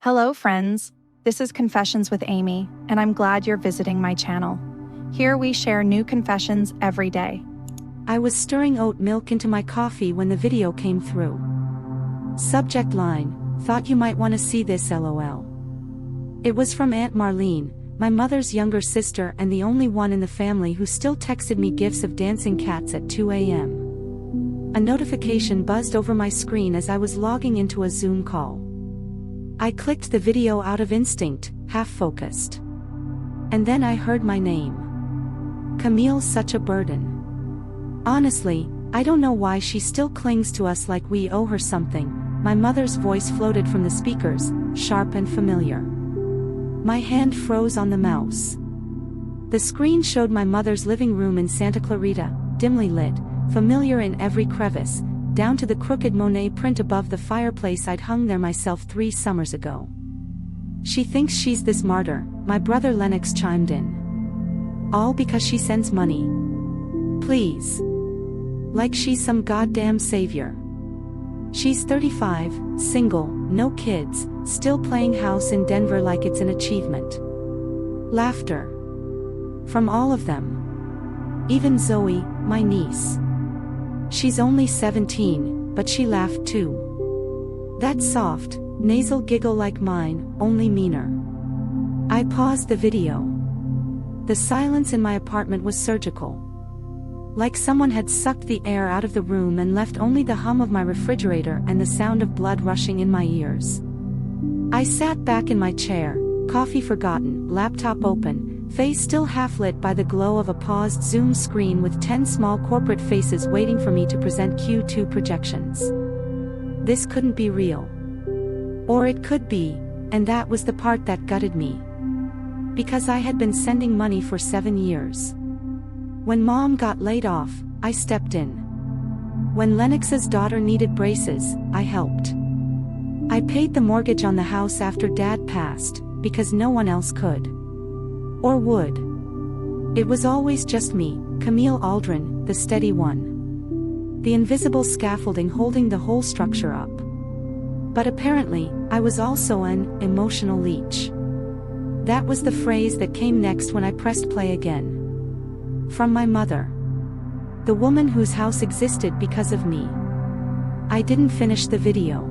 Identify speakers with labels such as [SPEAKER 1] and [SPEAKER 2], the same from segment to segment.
[SPEAKER 1] Hello, friends. This is Confessions with Amy, and I'm glad you're visiting my channel. Here we share new confessions every day.
[SPEAKER 2] I was stirring oat milk into my coffee when the video came through. Subject line, thought you might want to see this LOL. It was from Aunt Marlene, my mother's younger sister and the only one in the family who still texted me gifs of dancing cats at 2 a.m. A notification buzzed over my screen as I was logging into a Zoom call. I clicked the video out of instinct, half-focused. And then I heard my name. Camille's such a burden. Honestly, I don't know why she still clings to us like we owe her something. My mother's voice floated from the speakers, sharp and familiar. My hand froze on the mouse. The screen showed my mother's living room in Santa Clarita, dimly lit, familiar in every crevice, down to the crooked Monet print above the fireplace I'd hung there myself 3 summers ago. She thinks she's this martyr, my brother Lennox chimed in. All because she sends money. Please. Like she's some goddamn savior. She's 35, single, no kids, still playing house in Denver like it's an achievement. Laughter. From all of them. Even Zoe, my niece. She's only 17, but she laughed too. That soft, nasal giggle like mine, only meaner. I paused the video. The silence in my apartment was surgical. Like someone had sucked the air out of the room and left only the hum of my refrigerator and the sound of blood rushing in my ears. I sat back in my chair, coffee forgotten, laptop open, face still half-lit by the glow of a paused Zoom screen with 10 small corporate faces waiting for me to present Q2 projections. This couldn't be real. Or it could be, and that was the part that gutted me. Because I had been sending money for 7 years. When Mom got laid off, I stepped in. When Lennox's daughter needed braces, I helped. I paid the mortgage on the house after Dad passed, because no one else could. Or would. It was always just me, Camille Aldrin, the steady one. The invisible scaffolding holding the whole structure up. But apparently, I was also an emotional leech. That was the phrase that came next when I pressed play again. From my mother. The woman whose house existed because of me. I didn't finish the video.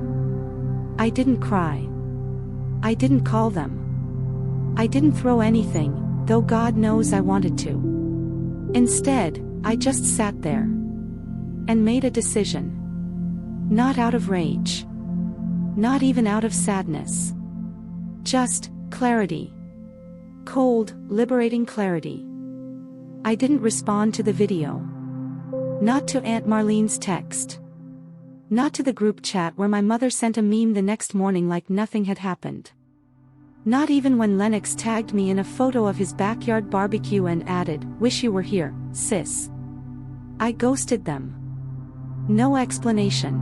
[SPEAKER 2] I didn't cry. I didn't call them. I didn't throw anything, though God knows I wanted to. Instead, I just sat there. And made a decision. Not out of rage. Not even out of sadness. Just clarity. Cold, liberating clarity. I didn't respond to the video. Not to Aunt Marlene's text. Not to the group chat where my mother sent a meme the next morning like nothing had happened. Not even when Lennox tagged me in a photo of his backyard barbecue and added, "Wish you were here, sis." I ghosted them. No explanation.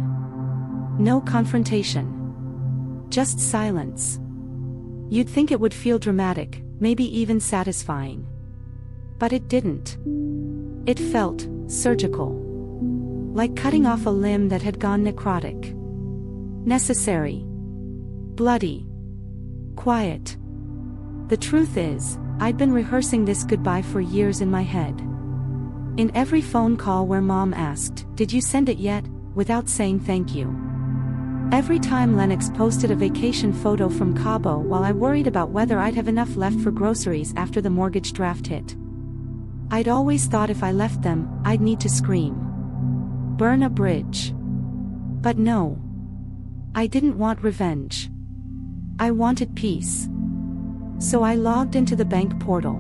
[SPEAKER 2] No confrontation. Just silence. You'd think it would feel dramatic, maybe even satisfying. But it didn't. It felt surgical. Like cutting off a limb that had gone necrotic. Necessary. Bloody. Quiet. The truth is, I'd been rehearsing this goodbye for years in my head. In every phone call where Mom asked, "Did you send it yet?" without saying thank you. Every time Lennox posted a vacation photo from Cabo while I worried about whether I'd have enough left for groceries after the mortgage draft hit. I'd always thought if I left them, I'd need to scream. Burn a bridge. But no. I didn't want revenge. I wanted peace. So I logged into the bank portal.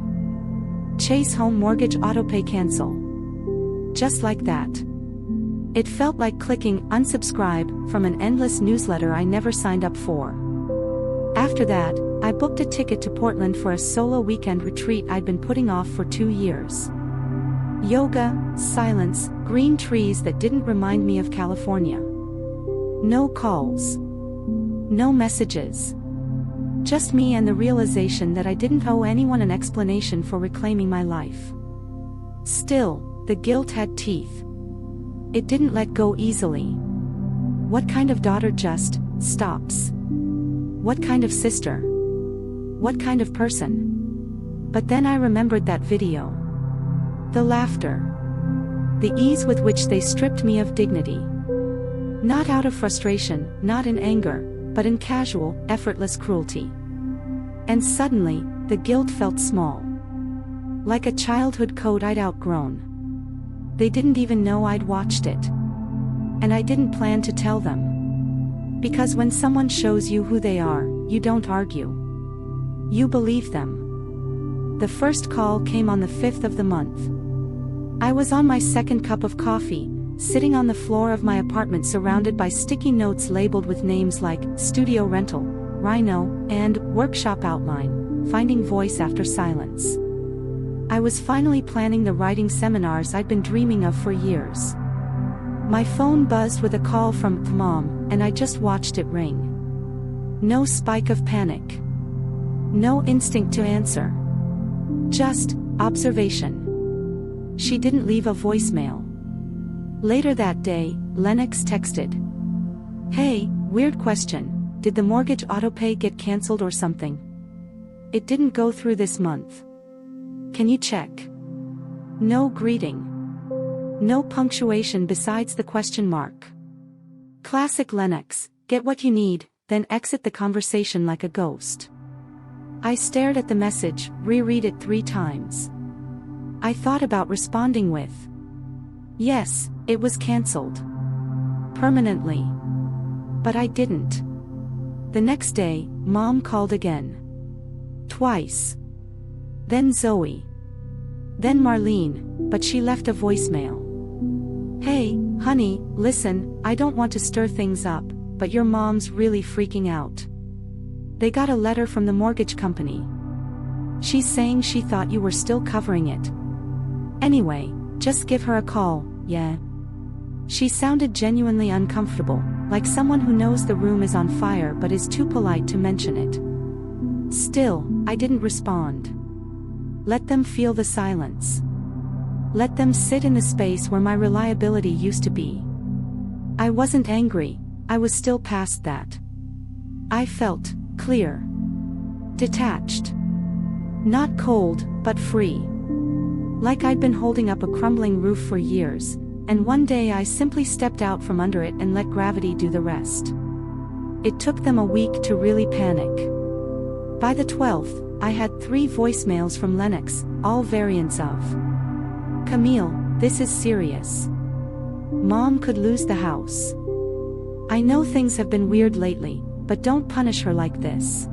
[SPEAKER 2] Chase home mortgage autopay cancel. Just like that. It felt like clicking unsubscribe from an endless newsletter I never signed up for. After that, I booked a ticket to Portland for a solo weekend retreat I'd been putting off for 2 years. Yoga, silence, green trees that didn't remind me of California. No calls. No messages. Just me and the realization that I didn't owe anyone an explanation for reclaiming my life. Still, the guilt had teeth. It didn't let go easily. What kind of daughter just stops? What kind of sister? What kind of person? But then I remembered that video. The laughter. The ease with which they stripped me of dignity. Not out of frustration, not in anger, but in casual, effortless cruelty. And suddenly, the guilt felt small. Like a childhood code I'd outgrown. They didn't even know I'd watched it. And I didn't plan to tell them. Because when someone shows you who they are, you don't argue. You believe them. The first call came on the 5th of the month. I was on my second cup of coffee, sitting on the floor of my apartment surrounded by sticky notes labeled with names like Studio Rental, Rhino, and Workshop Outline, finding voice after silence. I was finally planning the writing seminars I'd been dreaming of for years. My phone buzzed with a call from Mom, and I just watched it ring. No spike of panic. No instinct to answer. Just observation. She didn't leave a voicemail. Later that day, Lennox texted. "Hey, weird question. Did the mortgage autopay get cancelled or something? It didn't go through this month. Can you check?" No greeting. No punctuation besides the question mark. Classic Lennox, get what you need, then exit the conversation like a ghost. I stared at the message, reread it 3 times. I thought about responding with, "Yes, it was cancelled. Permanently." But I didn't. The next day, Mom called again. Twice. Then Zoe. Then Marlene, but she left a voicemail. "Hey, honey, listen, I don't want to stir things up, but your mom's really freaking out. They got a letter from the mortgage company. She's saying she thought you were still covering it. Anyway, just give her a call, yeah?" She sounded genuinely uncomfortable, like someone who knows the room is on fire but is too polite to mention it. Still, I didn't respond. Let them feel the silence. Let them sit in the space where my reliability used to be. I wasn't angry, I was still past that. I felt clear. Detached. Not cold, but free. Like I'd been holding up a crumbling roof for years, and one day I simply stepped out from under it and let gravity do the rest. It took them a week to really panic. By the 12th, I had 3 voicemails from Lennox, all variants of, "Camille, this is serious. Mom could lose the house. I know things have been weird lately, but don't punish her like this.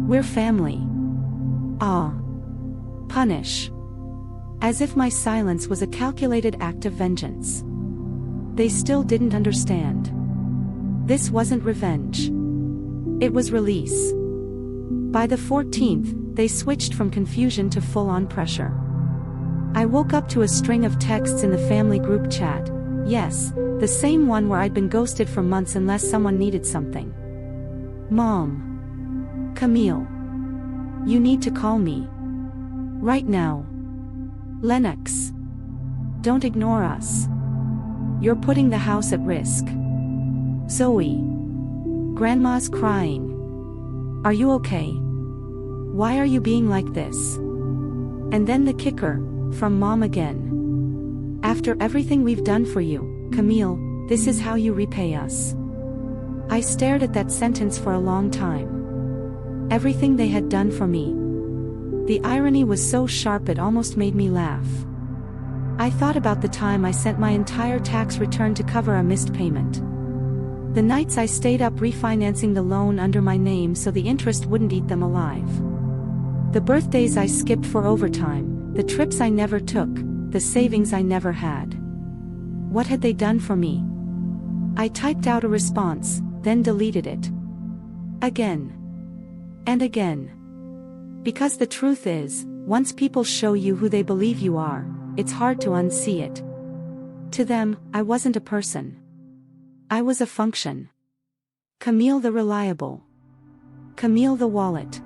[SPEAKER 2] We're family." Ah. Punish. As if my silence was a calculated act of vengeance. They still didn't understand. This wasn't revenge. It was release. By the 14th, they switched from confusion to full-on pressure. I woke up to a string of texts in the family group chat. Yes, the same one where I'd been ghosted for months unless someone needed something. "Mom. Camille. You need to call me. Right now. Lennox. Don't ignore us. You're putting the house at risk. Zoe. Grandma's crying. Are you okay? Why are you being like this?" And then the kicker, from Mom again. "After everything we've done for you, Camille, this is how you repay us." I stared at that sentence for a long time. Everything they had done for me. The irony was so sharp it almost made me laugh. I thought about the time I sent my entire tax return to cover a missed payment. The nights I stayed up refinancing the loan under my name so the interest wouldn't eat them alive. The birthdays I skipped for overtime, the trips I never took, the savings I never had. What had they done for me? I typed out a response, then deleted it. Again. And again. Because the truth is, once people show you who they believe you are, it's hard to unsee it. To them, I wasn't a person. I was a function. Camille the reliable. Camille the wallet.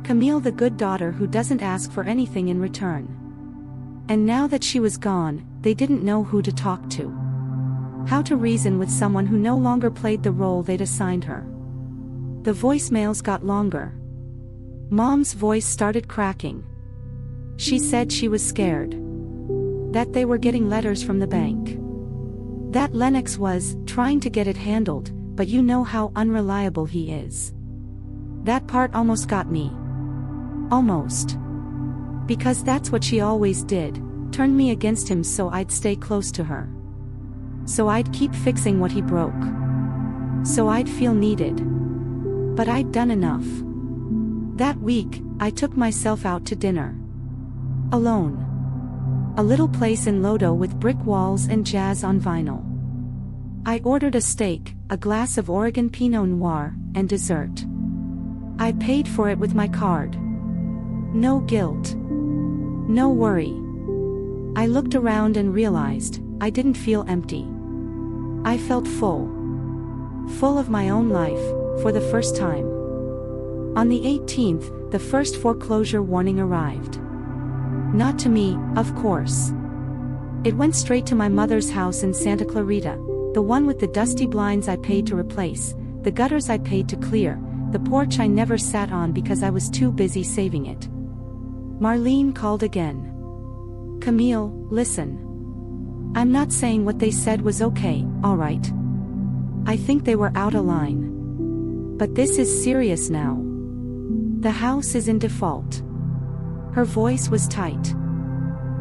[SPEAKER 2] Camille the good daughter who doesn't ask for anything in return. And now that she was gone, they didn't know who to talk to. How to reason with someone who no longer played the role they'd assigned her. The voicemails got longer. Mom's voice started cracking. She said she was scared. That they were getting letters from the bank. That Lennox was trying to get it handled, but you know how unreliable he is. That part almost got me. Almost. Because that's what she always did, turned me against him so I'd stay close to her. So I'd keep fixing what he broke. So I'd feel needed. But I'd done enough. That week, I took myself out to dinner. Alone. A little place in Lodo with brick walls and jazz on vinyl. I ordered a steak, a glass of Oregon Pinot Noir, and dessert. I paid for it with my card. No guilt. No worry. I looked around and realized I didn't feel empty. I felt full. Full of my own life, for the first time. On the 18th, the first foreclosure warning arrived. Not to me, of course. It went straight to my mother's house in Santa Clarita, the one with the dusty blinds I paid to replace, the gutters I paid to clear, the porch I never sat on because I was too busy saving it. Marlene called again. Camille, listen. I'm not saying what they said was okay, alright. I think they were out of line. But this is serious now. The house is in default. Her voice was tight.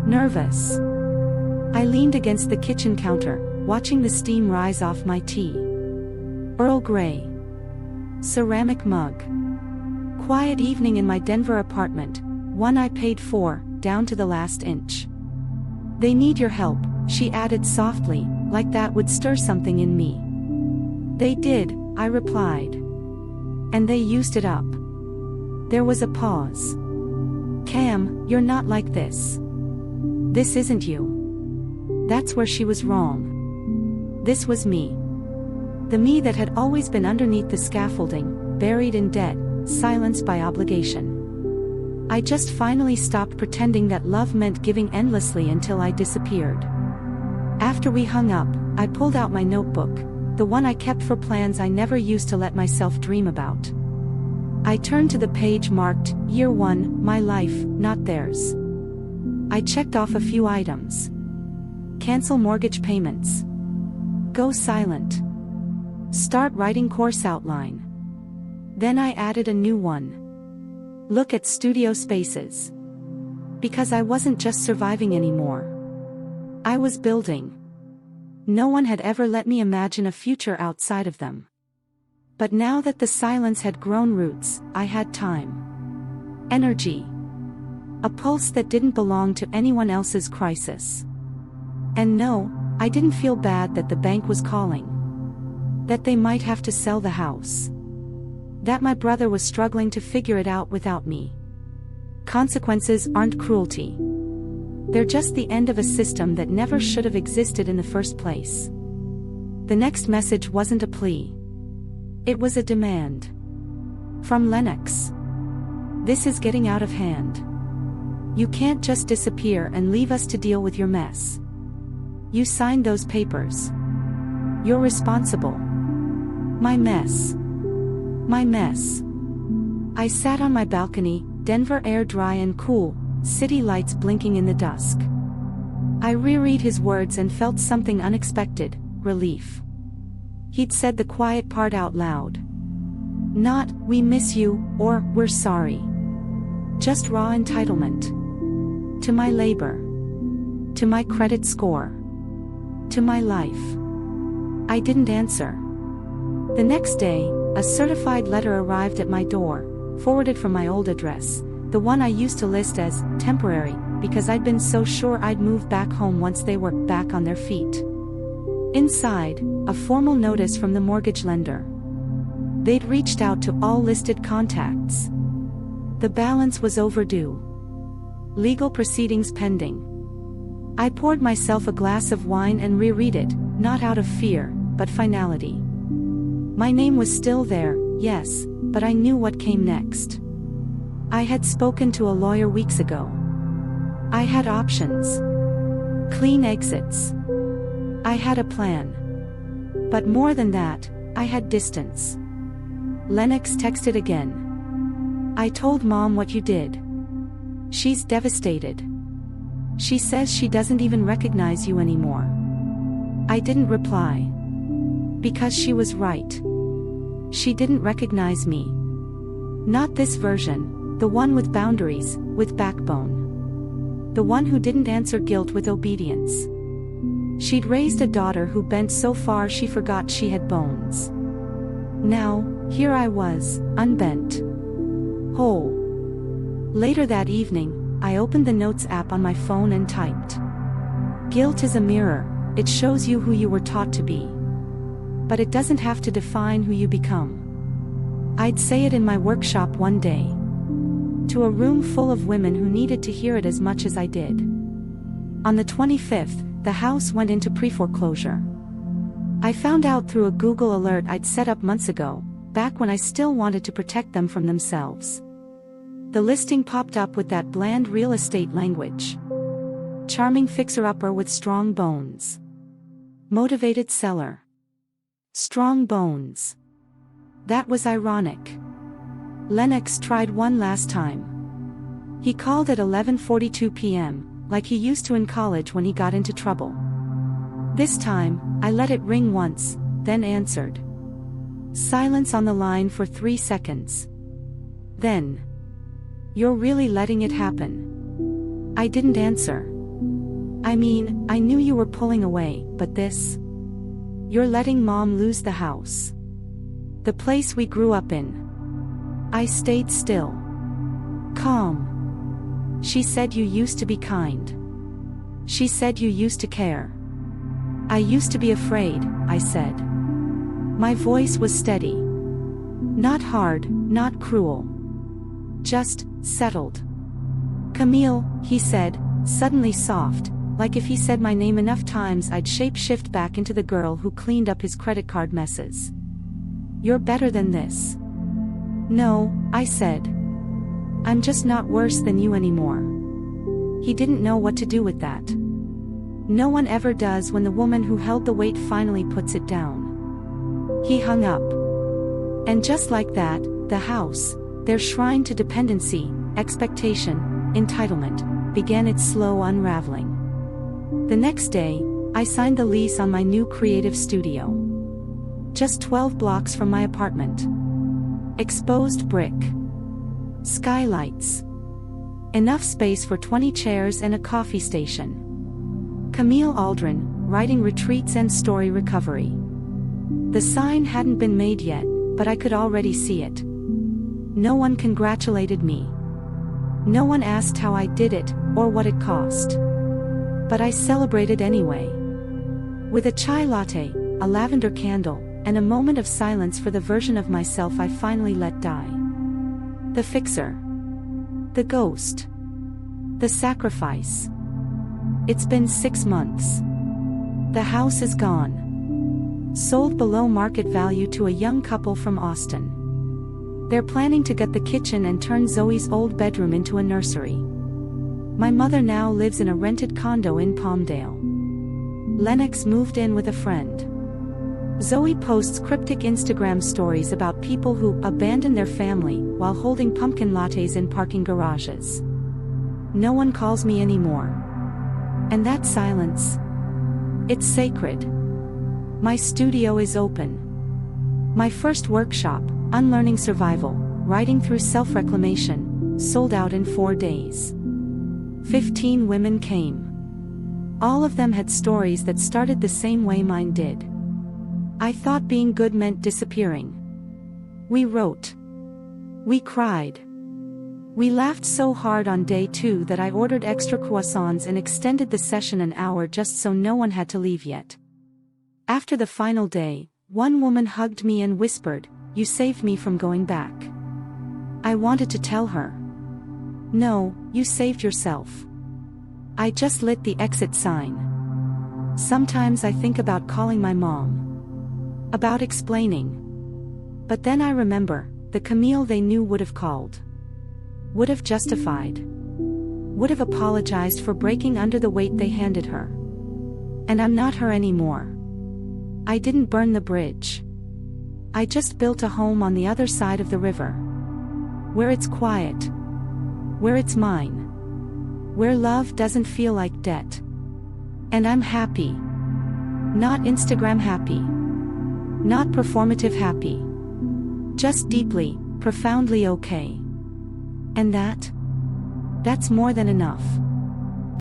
[SPEAKER 2] Nervous. I leaned against the kitchen counter, watching the steam rise off my tea. Earl Grey. Ceramic mug. Quiet evening in my Denver apartment, one I paid for, down to the last inch. They need your help, she added softly, like that would stir something in me. They did, I replied. And they used it up. There was a pause. Cam, you're not like this. This isn't you. That's where she was wrong. This was me. The me that had always been underneath the scaffolding, buried in debt, silenced by obligation. I just finally stopped pretending that love meant giving endlessly until I disappeared. After we hung up, I pulled out my notebook, the one I kept for plans I never used to let myself dream about. I turned to the page marked, Year 1, My Life, Not Theirs. I checked off a few items. Cancel mortgage payments. Go silent. Start writing course outline. Then I added a new one. Look at studio spaces. Because I wasn't just surviving anymore. I was building. No one had ever let me imagine a future outside of them. But now that the silence had grown roots, I had time. Energy. A pulse that didn't belong to anyone else's crisis. And no, I didn't feel bad that the bank was calling. That they might have to sell the house. That my brother was struggling to figure it out without me. Consequences aren't cruelty. They're just the end of a system that never should have existed in the first place. The next message wasn't a plea. It was a demand. From Lennox. This is getting out of hand. You can't just disappear and leave us to deal with your mess. You signed those papers. You're responsible. My mess. My mess. I sat on my balcony, Denver air dry and cool, city lights blinking in the dusk. I reread his words and felt something unexpected, relief. He'd said the quiet part out loud. Not, we miss you, or, we're sorry. Just raw entitlement. To my labor. To my credit score. To my life. I didn't answer. The next day, a certified letter arrived at my door, forwarded from my old address, the one I used to list as temporary, because I'd been so sure I'd move back home once they were back on their feet. Inside, a formal notice from the mortgage lender. They'd reached out to all listed contacts. The balance was overdue. Legal proceedings pending. I poured myself a glass of wine and reread it, not out of fear, but finality. My name was still there, yes, but I knew what came next. I had spoken to a lawyer weeks ago. I had options. Clean exits. I had a plan. But more than that, I had distance. Lennox texted again. I told Mom what you did. She's devastated. She says she doesn't even recognize you anymore. I didn't reply. Because she was right. She didn't recognize me. Not this version, the one with boundaries, with backbone. The one who didn't answer guilt with obedience. She'd raised a daughter who bent so far she forgot she had bones. Now, here I was, unbent. Whole. Later that evening, I opened the Notes app on my phone and typed. Guilt is a mirror, it shows you who you were taught to be. But it doesn't have to define who you become. I'd say it in my workshop one day. To a room full of women who needed to hear it as much as I did. On the 25th, the house went into pre-foreclosure. I found out through a Google alert I'd set up months ago, back when I still wanted to protect them from themselves. The listing popped up with that bland real estate language. Charming fixer-upper with strong bones. Motivated seller. Strong bones. That was ironic. Lennox tried one last time. He called at 11:42 p.m., like he used to in college when he got into trouble. This time, I let it ring once, then answered. Silence on the line for 3 seconds. Then. You're really letting it happen? I didn't answer. I mean, I knew you were pulling away, but this? You're letting Mom lose the house. The place we grew up in. I stayed still. Calm. She said you used to be kind. She said you used to care. I used to be afraid, I said. My voice was steady. Not hard, not cruel. Just, settled. Camille, he said, suddenly soft, like if he said my name enough times I'd shape-shift back into the girl who cleaned up his credit card messes. You're better than this. No, I said. I'm just not worse than you anymore. He didn't know what to do with that. No one ever does when the woman who held the weight finally puts it down. He hung up. And just like that, the house, their shrine to dependency, expectation, entitlement, began its slow unraveling. The next day, I signed the lease on my new creative studio. Just 12 blocks from my apartment. Exposed brick. Skylights. Enough space for 20 chairs and a coffee station. Camille Aldrin, writing retreats and story recovery. The sign hadn't been made yet, but I could already see it. No one congratulated me. No one asked how I did it, or what it cost. But I celebrated anyway. With a chai latte, a lavender candle, and a moment of silence for the version of myself I finally let die. The fixer. The ghost. The sacrifice. It's been 6 months. The house is gone. Sold below market value to a young couple from Austin. They're planning to gut the kitchen and turn Zoe's old bedroom into a nursery. My mother now lives in a rented condo in Palmdale. Lennox moved in with a friend. Zoe posts cryptic Instagram stories about people who abandon their family while holding pumpkin lattes in parking garages. No one calls me anymore. And that silence. It's sacred. My studio is open. My first workshop, Unlearning Survival, Writing Through Self-Reclamation, sold out in 4 days. 15 women came. All of them had stories that started the same way mine did. I thought being good meant disappearing. We wrote. We cried. We laughed so hard on day 2 that I ordered extra croissants and extended the session an hour just so no one had to leave yet. After the final day, one woman hugged me and whispered, "You saved me from going back." I wanted to tell her. No, you saved yourself. I just lit the exit sign. Sometimes I think about calling my mom. About explaining. But then I remember, the Camille they knew would have called. Would have justified. Would have apologized for breaking under the weight they handed her. And I'm not her anymore. I didn't burn the bridge. I just built a home on the other side of the river. Where it's quiet. Where it's mine. Where love doesn't feel like debt. And I'm happy. Not Instagram happy. Not performative happy. Just deeply, profoundly okay. And that's more than enough.